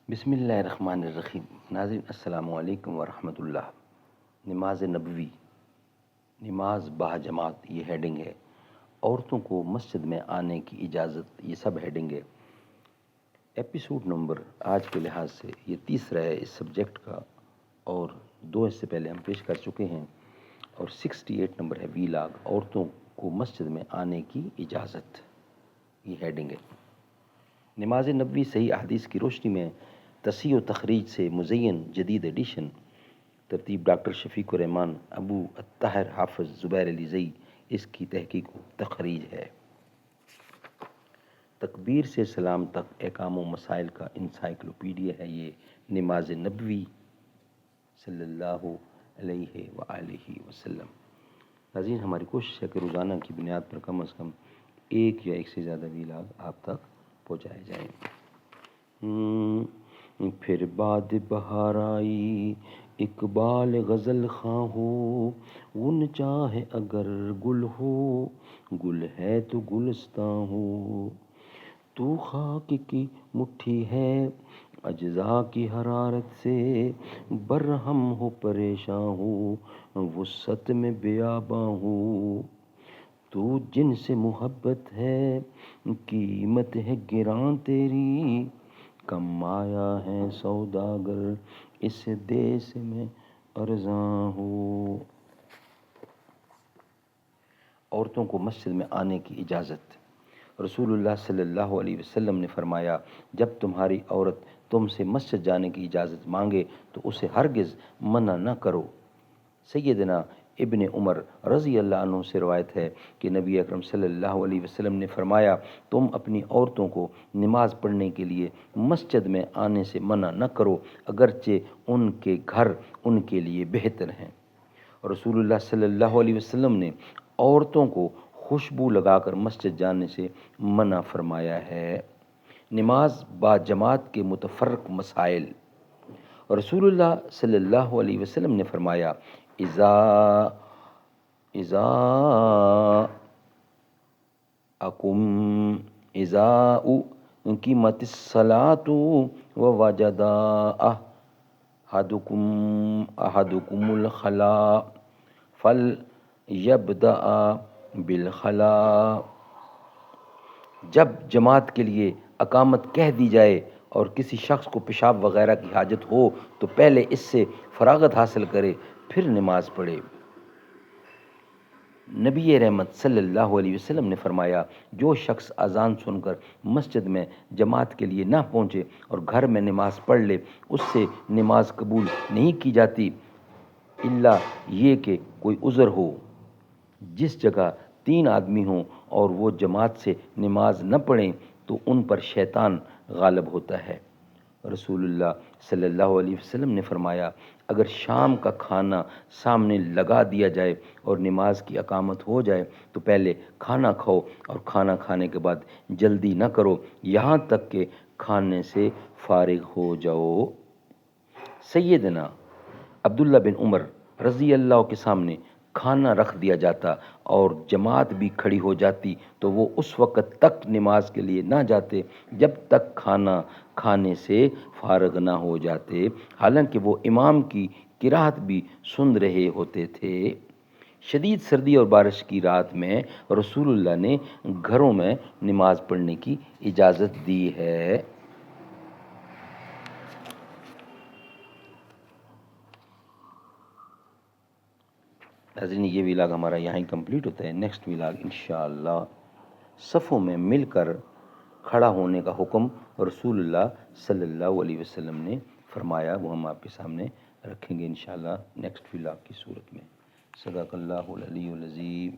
بسم اللہ الرحمن الرحیم۔ ناظرین السلام علیکم ورحمۃ اللہ۔ نماز نبوی، نماز باجماعت یہ ہیڈنگ ہے، عورتوں کو مسجد میں آنے کی اجازت یہ سب ہیڈنگ ہے۔ ایپیسوڈ نمبر آج کے لحاظ سے یہ تیسرا ہے اس سبجیکٹ کا، اور 2 اس سے پہلے ہم پیش کر چکے ہیں، اور 68 نمبر ہے وی لاگ، عورتوں کو مسجد میں آنے کی اجازت، یہ ہیڈنگ ہے۔ نماز نبوی صحیح احادیث کی روشنی میں تصحیح و تخریج سے مزین جدید ایڈیشن، ترتیب ڈاکٹر شفیق الرحمان ابو الطاہر حافظ زبیر علی زئی، اس کی تحقیق و تخریج ہے۔ تکبیر سے سلام تک احکام و مسائل کا انسائکلوپیڈیا ہے یہ نماز نبوی صلی اللہ علیہ وآلہ وسلم۔ ناظرین، ہماری کوشش ہے کہ روزانہ کی بنیاد پر کم از کم ایک یا ایک سے زیادہ ویلاگ آپ تک پہنچائے جائیں۔ پھر بعد بہار آئی اقبال غزل خواں ہو، گل چاہے اگر گل ہو، گل ہے تو گلستاں ہو، تو خاک کی مٹھی ہے اجزا کی حرارت سے، برہم ہو پریشاں ہو، وسعت میں بیاباں ہو، تو جن سے محبت ہے قیمت ہے گراں تیری، کم آیا ہے سوداگر اس دیس میں ارزاں ہو۔ عورتوں کو مسجد میں آنے کی اجازت۔ رسول اللہ صلی اللہ علیہ وسلم نے فرمایا، جب تمہاری عورت تم سے مسجد جانے کی اجازت مانگے تو اسے ہرگز منع نہ کرو۔ سیدنا ابن عمر رضی اللہ عنہ سے روایت ہے کہ نبی اکرم صلی اللہ علیہ وسلم نے فرمایا، تم اپنی عورتوں کو نماز پڑھنے کے لیے مسجد میں آنے سے منع نہ کرو، اگرچہ ان کے گھر ان کے لیے بہتر ہیں۔ رسول اللہ صلی اللہ علیہ وسلم نے عورتوں کو خوشبو لگا کر مسجد جانے سے منع فرمایا ہے۔ نماز با جماعت کے متفرق مسائل۔ رسول اللہ صلی اللہ علیہ وسلم نے فرمایا، اذا اقیمت الصلاۃ ووجد احدکم الخلاء فلیبدأ بالخلاء۔ جب جماعت کے لیے اقامت کہہ دی جائے اور کسی شخص کو پیشاب وغیرہ کی حاجت ہو تو پہلے اس سے فراغت حاصل کرے، پھر نماز پڑھے۔ نبی رحمت صلی اللہ علیہ وسلم نے فرمایا، جو شخص اذان سن کر مسجد میں جماعت کے لیے نہ پہنچے اور گھر میں نماز پڑھ لے، اس سے نماز قبول نہیں کی جاتی، الا یہ کہ کوئی عذر ہو۔ جس جگہ 3 آدمی ہوں اور وہ جماعت سے نماز نہ پڑھیں تو ان پر شیطان غالب ہوتا ہے۔ رسول اللہ صلی اللہ علیہ وسلم نے فرمایا، اگر شام کا کھانا سامنے لگا دیا جائے اور نماز کی اقامت ہو جائے تو پہلے کھانا کھاؤ، اور کھانا کھانے کے بعد جلدی نہ کرو یہاں تک کہ کھانے سے فارغ ہو جاؤ۔ سیدنا عبداللہ بن عمر رضی اللہ کے سامنے کھانا رکھ دیا جاتا اور جماعت بھی کھڑی ہو جاتی تو وہ اس وقت تک نماز کے لیے نہ جاتے جب تک کھانا کھانے سے فارغ نہ ہو جاتے، حالانکہ وہ امام کی قرات بھی سن رہے ہوتے تھے۔ شدید سردی اور بارش کی رات میں رسول اللہ نے گھروں میں نماز پڑھنے کی اجازت دی ہے۔ ناظرین، یہ ویلاگ ہمارا یہاں ہی کمپلیٹ ہوتا ہے۔ نیکسٹ ویلاگ انشاءاللہ صفوں میں مل کر کھڑا ہونے کا حکم رسول اللہ صلی اللہ علیہ وسلم نے فرمایا، وہ ہم آپ کے سامنے رکھیں گے انشاءاللہ نیکسٹ ویلاگ کی صورت میں۔ صدق اللہ العلی العظیم۔